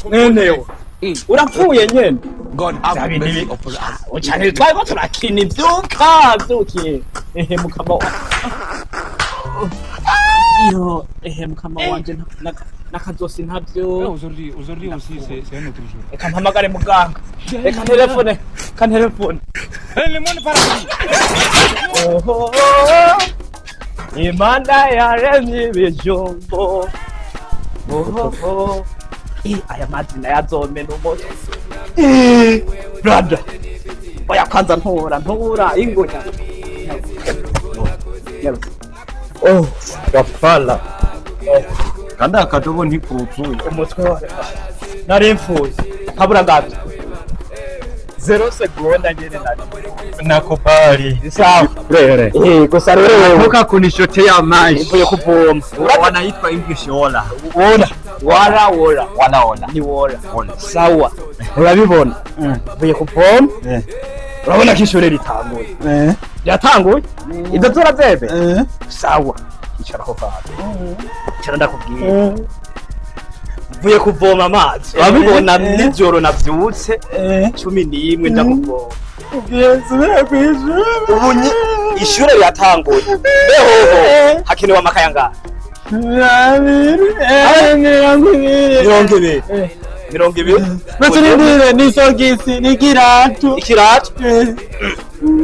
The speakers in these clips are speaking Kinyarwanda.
nenewe urapfuye nyene God have mercy upon us. Uchane twaiko turakina ivyuka vyukiye mukama yo mukama wanje nakazosi ntavyo aujourd'hui aussi c'est un autre jour. Reka mpamagare muganga reka telefone Le monde parti. Imana yaremye ibijumbo aya mazina yazomena umuto brada oya kwanza ntura ingonya gafala kandi akadobo ntikuzuye umutwe wose nari mfuye habura gato 0 seconda nyene nakubali sawa rere gusa rero toka kunishote ya maji mvuye kuvoma wanaitwa English ola wala ni wala sawa urabibona mvuye kuvoma urabona ko ishure ritanguye yatanguye ibyo turazebe sawa icara ho hafi icara ndakubwiye mvuye kuvoma amazi urabibona nijoro navyutse 11 ndakuvoma ubu ishure ryatanguye behoho hakenewe amakaya ngaha 20 Baturindire nisogisi nikirato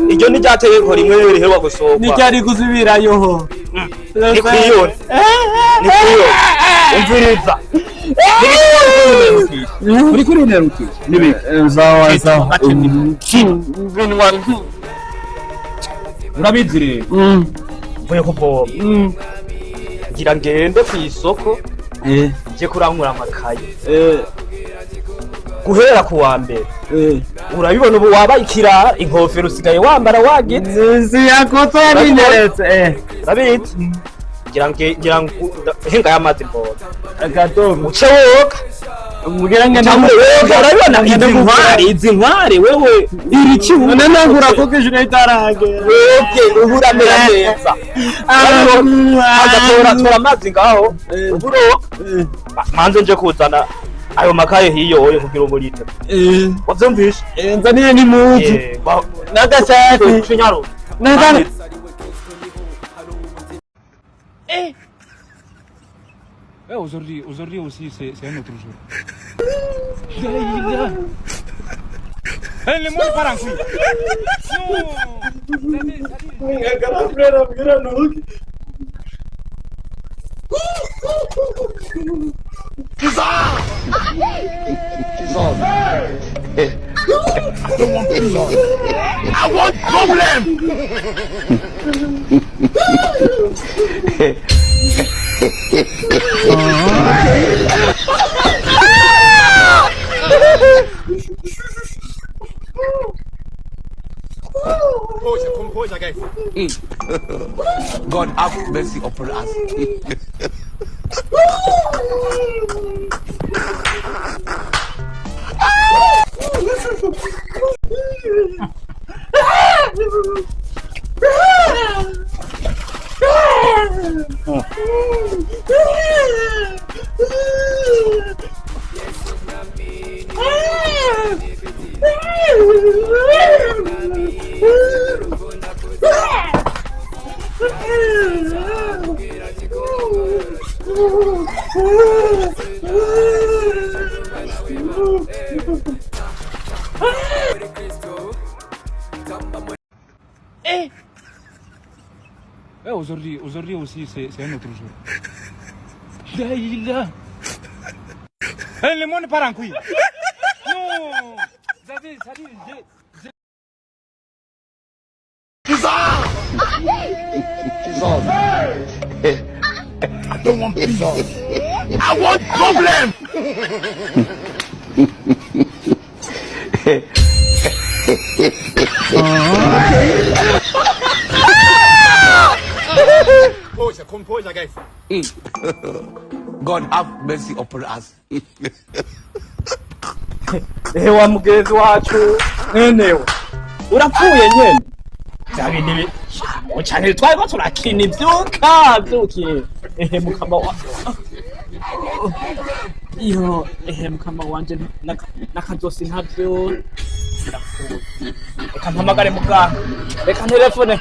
iryo ni ryategeko rimwe riherwa gusohoka nicyari kuzibirayo nikwiyo umviriza uri kuri neruki nibi zawa urabizire mvuye kuvoma ngira ngende ku isoko nje kurankura amakaye guhera ku wa mbere urabibona ubu waba ikira inkofero usigaye wambara wagize yakotse bineretse urabitse ngira henga y'amazi mbona agadomo uce woga mugira ngo urabibona izi nkware wewe iri kibuno nangura kuko ijuru itarage webye uburamera neza tora amazi ngaho uburo manze nje kuzana ayo makaye hiyo oye kugira umurite wavyumvishe nzaniye ni muzi nagasati chinyaro nagana Aujourd'hui aussi c'est un autre jour. Le monde part en couille. I want problem. God have mercy upon us. Aujourd'hui aussi c'est un autre jour. Le monde part en couille. Non. Ça dit I don't want peace. I want problem. God have mercy upon us. Ewa mugezi wacu nenewe urapfuye nyene zabindi uchane twaiko turakina ivyuka vyukiye mukama wa iyo mukama wanje n'akazosi nkavyo reka mpamagare muganga reka telefone